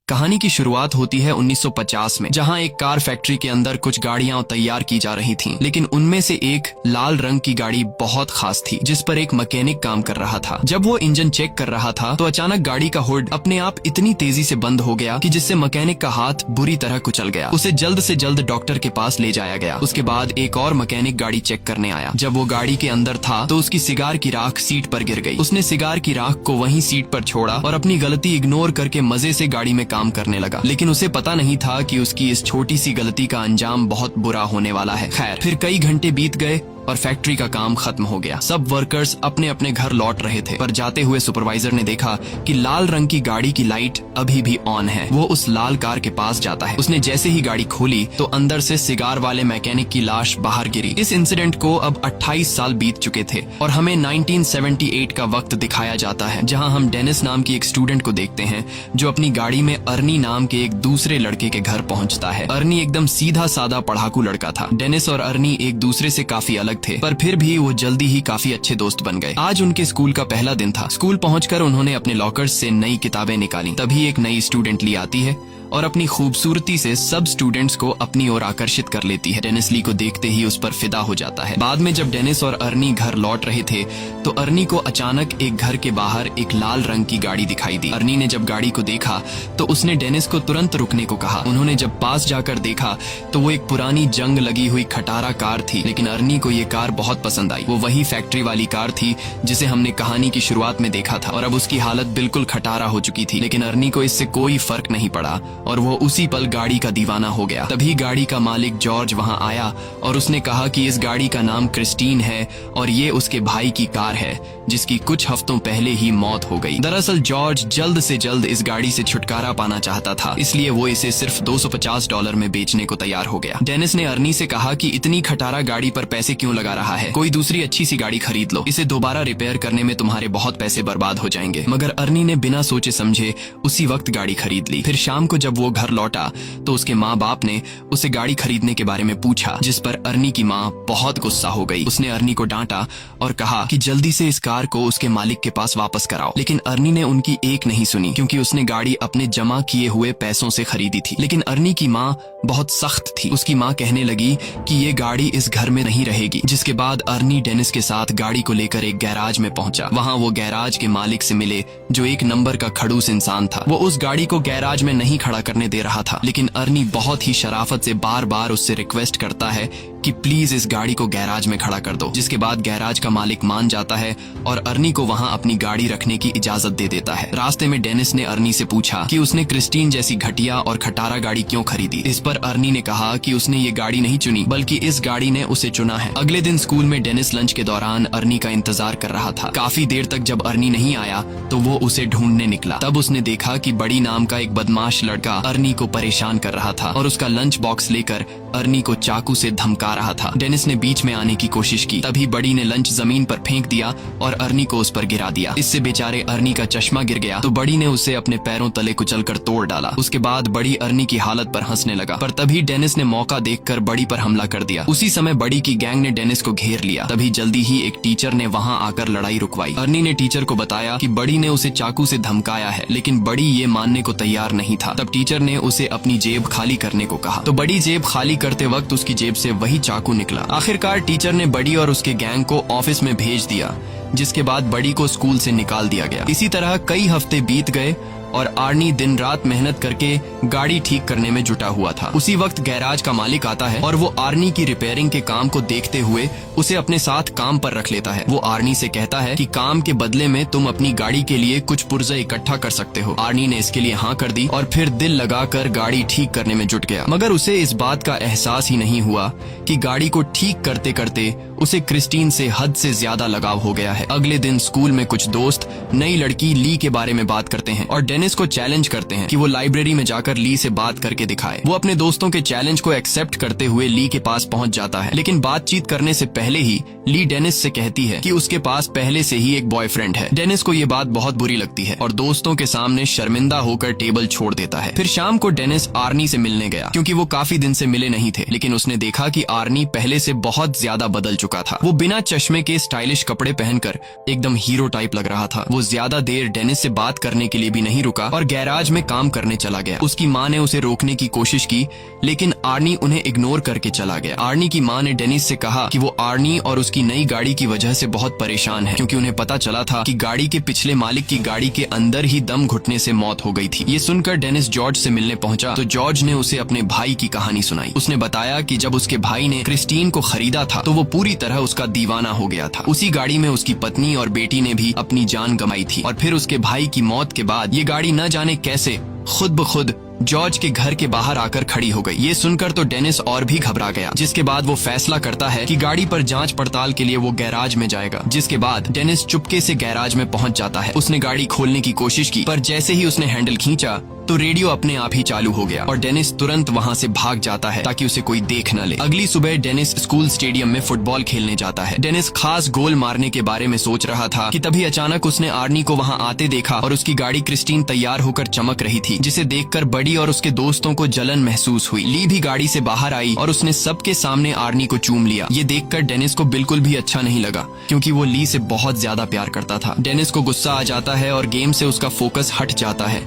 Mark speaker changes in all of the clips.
Speaker 1: कहानी की शुरुआत होती है 1950 में, जहां एक कार फैक्ट्री के अंदर कुछ गाड़ियां तैयार की जा रही थीं। लेकिन उनमें से एक लाल रंग की गाड़ी बहुत खास थी, जिस पर एक मैकेनिक काम कर रहा था। जब वो इंजन चेक कर रहा था तो अचानक गाड़ी का हुड अपने आप इतनी तेजी से बंद हो गया कि जिससे मैकेनिक का हाथ बुरी तरह कुचल गया। उसे जल्द से जल्द डॉक्टर के पास ले जाया गया। उसके बाद एक और मैकेनिक गाड़ी चेक करने आया। जब वो गाड़ी के अंदर था तो उसकी सिगार की राख सीट पर गिर गई। उसने सिगार की राख को वहीं सीट पर छोड़ा और अपनी गलती इग्नोर करके मजे से गाड़ी में काम करने लगा। लेकिन उसे पता नहीं था कि उसकी इस छोटी सी गलती का अंजाम बहुत बुरा होने वाला है। खैर, फिर कई घंटे बीत गए और फैक्ट्री का काम खत्म हो गया। सब वर्कर्स अपने अपने घर लौट रहे थे, पर जाते हुए सुपरवाइजर ने देखा कि लाल रंग की गाड़ी की लाइट अभी भी ऑन है। वो उस लाल कार के पास जाता है। उसने जैसे ही गाड़ी खोली तो अंदर से सिगार वाले मैकेनिक की लाश बाहर गिरी। इस इंसिडेंट को अब 28 साल बीत चुके थे और हमें 1978 का वक्त दिखाया जाता है, जहां हम डेनिस नाम की एक स्टूडेंट को देखते हैं जो अपनी गाड़ी में अर्नी नाम के एक दूसरे लड़के के घर पहुंचता है। अर्नी एकदम सीधा साधा पढ़ाकू लड़का था। डेनिस और अर्नी एक दूसरे से काफी अलग थे, पर फिर भी वो जल्दी ही काफी अच्छे दोस्त बन गए। आज उनके स्कूल का पहला दिन था। स्कूल पहुंचकर उन्होंने अपने लॉकर्स से नई किताबें निकाली। तभी एक नई स्टूडेंट ली आती है और अपनी खूबसूरती से सब स्टूडेंट्स को अपनी ओर आकर्षित कर लेती है। डेनिस ली को देखते ही उस पर फिदा हो जाता है। बाद में जब डेनिस और अर्नी घर लौट रहे थे तो अर्नी को अचानक एक घर के बाहर एक लाल रंग की गाड़ी दिखाई दी। अर्नी ने जब गाड़ी को देखा तो उसने डेनिस को तुरंत रुकने को कहा। उन्होंने जब पास जाकर देखा तो वो एक पुरानी जंग लगी हुई खटारा कार थी, लेकिन अर्नी को ये कार बहुत पसंद आई। वो वही फैक्ट्री वाली कार थी जिसे हमने कहानी की शुरुआत में देखा था, और अब उसकी हालत बिल्कुल खटारा हो चुकी थी। लेकिन अर्नी को इससे कोई फर्क नहीं पड़ा और वो उसी पल गाड़ी का दीवाना हो गया। तभी गाड़ी का मालिक जॉर्ज वहां आया और उसने कहा कि इस गाड़ी का नाम क्रिस्टीन है और ये उसके भाई की कार है जिसकी कुछ हफ्तों पहले ही मौत हो गई। दरअसल जॉर्ज जल्द से जल्द इस गाड़ी से छुटकारा पाना चाहता था, इसलिए वो इसे सिर्फ $250 में बेचने को तैयार हो गया। डेनिस ने अर्नी से कहा कि इतनी खटारा गाड़ी पर पैसे क्यों लगा रहा है, कोई दूसरी अच्छी सी गाड़ी खरीद लो। इसे दोबारा रिपेयर करने में तुम्हारे बहुत पैसे बर्बाद हो जाएंगे। मगर अर्नी ने बिना सोचे समझे उसी वक्त गाड़ी खरीद ली। फिर शाम को जब वो घर लौटा तो उसके माँ बाप ने उसे गाड़ी खरीदने के बारे में पूछा, जिस पर अर्नी की माँ बहुत गुस्सा हो गई। उसने अर्नी को डांटा और कहा कि जल्दी से इस कार को उसके मालिक के पास वापस कराओ। लेकिन अर्नी ने उनकी एक नहीं सुनी, क्योंकि उसने गाड़ी अपने जमा किए हुए पैसों से खरीदी थी। लेकिन अर्नी की माँ बहुत सख्त थी। उसकी माँ कहने लगी कि ये गाड़ी इस घर में नहीं रहेगी। जिसके बाद अर्नी डेनिस के साथ गाड़ी को लेकर एक गैराज में पहुंचा। वहां वो गैराज के मालिक से मिले, जो एक नंबर का खड़ूस इंसान था। वो उस गाड़ी को गैराज में नहीं खड़ा करने दे रहा था, लेकिन अर्नी बहुत ही शराफत से बार बार उससे रिक्वेस्ट करता है कि प्लीज इस गाड़ी को गैराज में खड़ा कर दो। जिसके बाद गैराज का मालिक मान जाता है और अर्नी को वहां अपनी गाड़ी रखने की इजाजत दे देता है। रास्ते में डेनिस ने अर्नी से पूछा कि उसने क्रिस्टीन जैसी घटिया और खटारा गाड़ी क्यों खरीदी। इस पर अर्नी ने कहा कि उसने ये गाड़ी नहीं चुनी, बल्कि इस गाड़ी ने उसे चुना है। अगले दिन स्कूल में डेनिस लंच के दौरान अर्नी का इंतजार कर रहा था। काफी देर तक जब अर्नी नहीं आया तो वो उसे ढूंढने निकला। तब उसने देखा कि बड़ी नाम का एक बदमाश लड़का अर्नी को परेशान कर रहा था और उसका लंच बॉक्स लेकर अर्नी को चाकू से धमका रहा था। डेनिस ने बीच में आने की कोशिश की, तभी बड़ी ने लंच जमीन पर फेंक दिया और अर्नी को उस पर गिरा दिया। इससे बेचारे अर्नी का चश्मा गिर गया तो बड़ी ने उसे अपने पैरों तले कुचलकर तोड़ डाला। उसके बाद बड़ी अर्नी की हालत पर हंसने लगा, पर तभी डेनिस ने मौका देखकर बड़ी पर हमला कर दिया। उसी समय बड़ी की गैंग ने डेनिस को घेर लिया। तभी जल्दी ही एक टीचर ने वहां आकर लड़ाई रुकवाई। अर्नी ने टीचर को बताया कि बड़ी ने उसे चाकू से धमकाया है, लेकिन बड़ी ये मानने को तैयार नहीं था। तब टीचर ने उसे अपनी जेब खाली करने को कहा, तो बड़ी जेब खाली करते वक्त उसकी जेब से वही चाकू निकला। आखिरकार टीचर ने बड़ी और उसके गैंग को ऑफिस में भेज दिया, जिसके बाद बड़ी को स्कूल से निकाल दिया गया। इसी तरह कई हफ्ते बीत गए और आर्नी दिन रात मेहनत करके गाड़ी ठीक करने में जुटा हुआ था। उसी वक्त गैराज का मालिक आता है और वो आर्नी की रिपेयरिंग के काम को देखते हुए उसे अपने साथ काम पर रख लेता है। वो आर्नी से कहता है कि काम के बदले में तुम अपनी गाड़ी के लिए कुछ पुर्जे इकट्ठा कर सकते हो। आर्नी ने इसके लिए हाँ कर दी और फिर दिल लगाकर गाड़ी ठीक करने में जुट गया। मगर उसे इस बात का एहसास ही नहीं हुआ कि गाड़ी को ठीक करते करते उसे क्रिस्टीन से हद से ज्यादा लगाव हो गया है। अगले दिन स्कूल में कुछ दोस्त नई लड़की ली के बारे में बात करते हैं और डेनिस को चैलेंज करते हैं कि वो लाइब्रेरी में जाकर ली से बात करके दिखाए। वो अपने दोस्तों के चैलेंज को एक्सेप्ट करते हुए ली के पास पहुंच जाता है, लेकिन बातचीत करने से पहले ही ली डेनिस से कहती है कि उसके पास पहले से ही एक बॉयफ्रेंड है। डेनिस को ये बात बहुत बुरी लगती है और दोस्तों के सामने शर्मिंदा होकर टेबल छोड़ देता है। फिर शाम को डेनिस आर्नी से मिलने गया, क्योंकि वो काफी दिन से मिले नहीं थे। लेकिन उसने देखा कि आर्नी पहले से बहुत ज्यादा बदल चुका था। वो बिना चश्मे के स्टाइलिश कपड़े पहनकर एकदम हीरो टाइप लग रहा था। वो ज्यादा देर डेनिस से बात करने के लिए भी नहीं रुका रुका और गैराज में काम करने चला गया। उसकी माँ ने उसे रोकने की कोशिश की, लेकिन आर्नी उन्हें इग्नोर करके चला गया। आर्नी की माँ ने डेनिस से कहा कि वो आर्नी और उसकी नई गाड़ी की वजह से बहुत परेशान है, क्योंकि उन्हें पता चला था कि गाड़ी के पिछले मालिक की गाड़ी के अंदर ही दम घुटने से मौत हो गई थी। ये सुनकर डेनिस जॉर्ज से मिलने पहुंचा तो जॉर्ज ने उसे अपने भाई की कहानी सुनाई। उसने बताया कि जब उसके भाई ने क्रिस्टीन को खरीदा था तो वो पूरी तरह उसका दीवाना हो गया था। उसी गाड़ी में उसकी पत्नी और बेटी ने भी अपनी जान गंवाई थी और फिर उसके भाई की मौत के बाद ये गाड़ी न जाने कैसे खुद ब खुद जॉर्ज के घर के बाहर आकर खड़ी हो गई। ये सुनकर तो डेनिस और भी घबरा गया, जिसके बाद वो फैसला करता है कि गाड़ी पर जांच पड़ताल के लिए वो गैराज में जाएगा। जिसके बाद डेनिस चुपके से गैराज में पहुंच जाता है। उसने गाड़ी खोलने की कोशिश की, पर जैसे ही उसने हैंडल खींचा तो रेडियो अपने आप ही चालू हो गया और डेनिस तुरंत वहां से भाग जाता है ताकि उसे कोई देख न ले। अगली सुबह डेनिस स्कूल स्टेडियम में फुटबॉल खेलने जाता है। डेनिस खास गोल मारने के बारे में सोच रहा था कि तभी अचानक उसने आर्नी को वहां आते देखा और उसकी गाड़ी क्रिस्टीन तैयार होकर चमक रही थी, जिसे देखकर बडी और उसके दोस्तों को जलन महसूस हुई। ली भी गाड़ी से बाहर आई और उसने सबके सामने आर्नी को चूम लिया। ये देखकर डेनिस को बिल्कुल भी अच्छा नहीं लगा, क्योंकि वो ली से बहुत ज्यादा प्यार करता था। डेनिस को गुस्सा आ जाता है और गेम से उसका फोकस हट जाता है।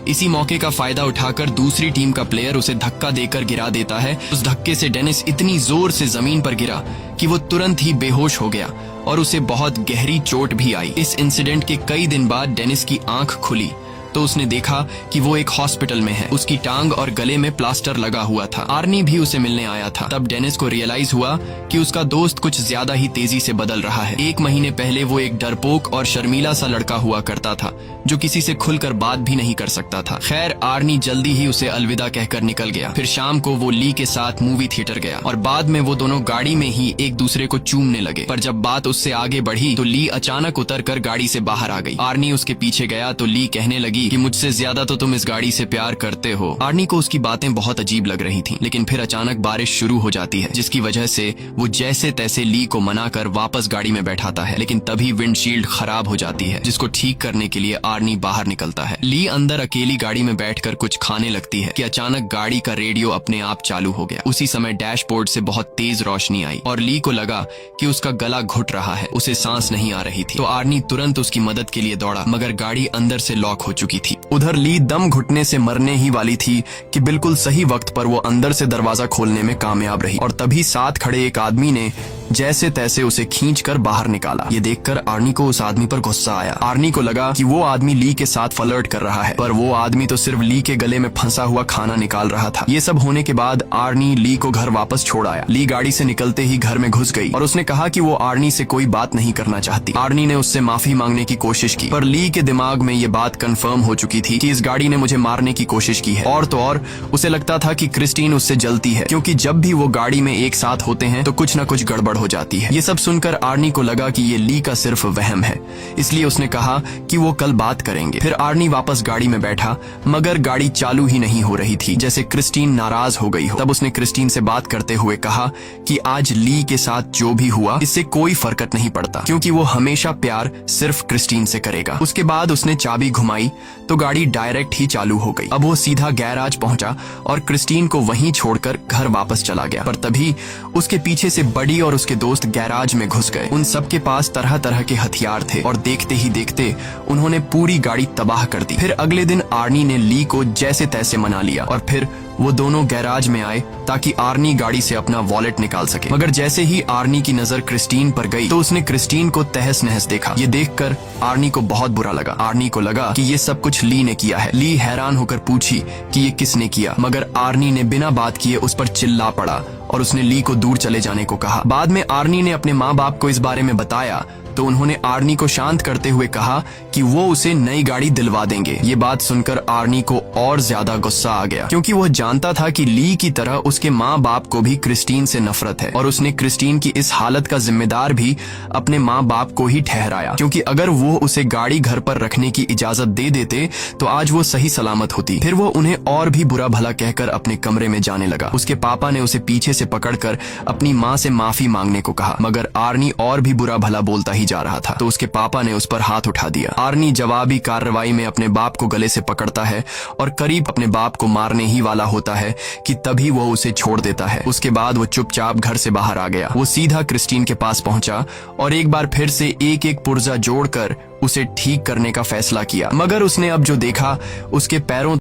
Speaker 1: इसी मौके का फायदा उठाकर दूसरी टीम का प्लेयर उसे धक्का देकर गिरा देता है। उस धक्के से डेनिस इतनी जोर से जमीन पर गिरा कि वो तुरंत ही बेहोश हो गया और उसे बहुत गहरी चोट भी आई। इस इंसिडेंट के कई दिन बाद डेनिस की आंख खुली तो उसने देखा कि वो एक हॉस्पिटल में है। उसकी टांग और गले में प्लास्टर लगा हुआ था। आर्नी भी उसे मिलने आया था। तब डेनिस को रियलाइज हुआ कि उसका दोस्त कुछ ज्यादा ही तेजी से बदल रहा है। 1 महीने पहले वो एक डरपोक और शर्मीला सा लड़का हुआ करता था, जो किसी से खुलकर बात भी नहीं कर सकता था। खैर, आर्नी जल्दी ही उसे अलविदा कहकर निकल गया। फिर शाम को वो ली के साथ मूवी थिएटर गया और बाद में वो दोनों गाड़ी में ही एक दूसरे को चूमने लगे। पर जब बात उससे आगे बढ़ी तो ली अचानक उतरकर गाड़ी से बाहर आ गई। आर्नी उसके पीछे गया तो ली कहने लगी कि मुझसे ज्यादा तो तुम इस गाड़ी से प्यार करते हो। आर्नी को उसकी बातें बहुत अजीब लग रही थीं, लेकिन फिर अचानक बारिश शुरू हो जाती है, जिसकी वजह से वो जैसे तैसे ली को मनाकर वापस गाड़ी में बैठाता है। लेकिन तभी विंडशील्ड खराब हो जाती है, जिसको ठीक करने के लिए आर्नी बाहर निकलता है। ली अंदर अकेली गाड़ी में बैठकर कुछ खाने लगती है कि अचानक गाड़ी का रेडियो अपने आप चालू हो गया। उसी समय डैशबोर्ड से बहुत तेज रोशनी आई और ली को लगा कि उसका गला घुट रहा है, उसे सांस नहीं आ रही थी। तो आर्नी तुरंत उसकी मदद के लिए दौड़ा, मगर गाड़ी अंदर से लॉक हो चुकी थी। उधर ली दम घुटने से मरने ही वाली थी कि बिल्कुल सही वक्त पर वो अंदर से दरवाजा खोलने में कामयाब रही और तभी साथ खड़े एक आदमी ने जैसे तैसे उसे खींचकर बाहर निकाला। ये देखकर आर्नी को उस आदमी पर गुस्सा आया। आर्नी को लगा कि वो आदमी ली के साथ फ्लर्ट कर रहा है, पर वो आदमी तो सिर्फ ली के गले में फंसा हुआ खाना निकाल रहा था। ये सब होने के बाद आर्नी ली को घर वापस छोड़ आया। ली गाड़ी से निकलते ही घर में घुस गई और उसने कहा कि वो आर्नी से कोई बात नहीं करना चाहती। आर्नी ने उससे माफी मांगने की कोशिश की, पर ली के दिमाग में ये बात कंफर्म हो चुकी थी कि इस गाड़ी ने मुझे मारने की कोशिश की है। और तो और उसे लगता था कि क्रिस्टीन उससे जलती है, क्योंकि जब भी वो गाड़ी में एक साथ होते हैं तो कुछ न कुछ गड़बड़ हो जाती है। ये सब सुनकर आर्नी को लगा कि ये ली का सिर्फ वहम है, इसलिए उसने कहा कि वो कल बात करेंगे। फिर आर्नी वापस गाड़ी में बैठा, मगर गाड़ी चालू ही नहीं हो रही थी, जैसे क्रिस्टीन नाराज हो गई हो। तब उसने क्रिस्टीन से बात करते हुए कहा कि आज ली के साथ जो भी हुआ इससे कोई फर्क नहीं पड़ता, क्योंकि वो हमेशा प्यार सिर्फ क्रिस्टीन से करेगा। उसके बाद उसने चाबी घुमाई तो गाड़ी डायरेक्ट ही चालू हो गई। अब वो सीधा गैराज पहुंचा और क्रिस्टीन को वहीं छोड़कर घर वापस चला गया। पर तभी उसके पीछे से बडी और उसके दोस्त गैराज में घुस गए। उन सबके पास तरह तरह के हथियार थे और देखते ही देखते उन्होंने पूरी गाड़ी तबाह कर दी। फिर अगले दिन आर्नी ने ली को जैसे तैसे मना लिया और फिर वो दोनों गैराज में आए ताकि आर्नी गाड़ी से अपना वॉलेट निकाल सके। मगर जैसे ही आर्नी की नजर क्रिस्टीन पर गई तो उसने क्रिस्टीन को तहस नहस देखा। ये देखकर आर्नी को बहुत बुरा लगा। आर्नी को लगा कि ये सब कुछ ली ने किया है। ली हैरान होकर पूछी कि ये किसने किया, मगर आर्नी ने बिना बात किए उस पर चिल्ला पड़ा और उसने ली को दूर चले जाने को कहा। बाद में आर्नी ने अपने माँ बाप को इस बारे में बताया तो उन्होंने आर्नी को शांत करते हुए कहा कि वो उसे नई गाड़ी दिलवा देंगे। ये बात सुनकर आर्नी को और ज्यादा गुस्सा आ गया, क्योंकि वह जानता था कि ली की तरह उसके माँ बाप को भी क्रिस्टीन से नफरत है और उसने क्रिस्टीन की इस हालत का जिम्मेदार भी अपने माँ बाप को ही ठहराया, क्योंकि अगर वो उसे गाड़ी घर पर रखने की इजाजत दे देते तो आज वो सही सलामत होती। फिर वो उन्हें और भी बुरा भला कहकर अपने कमरे में जाने लगा। उसके पापा ने उसे पीछे से पकड़कर अपनी माँ से माफी मांगने को कहा, मगर आर्नी और भी बुरा भला बोलता ही जा रहा था तो उसके पापा ने उस पर हाथ उठा दिया। आर्नी जवाबी कार्रवाई में अपने बाप को गले से पकड़ता है और करीब अपने बाप को मारने ही वाला होता है कि तभी वो उसे छोड़ देता है। उसके बाद वो चुपचाप घर से बाहर आ गया। वो सीधा क्रिस्टीन के पास पहुंचा और एक बार फिर से एक एक पुर्जा जोड़कर उसे ठीक करने का फैसला किया, मगर उसने अब जो देखा उसके पैरों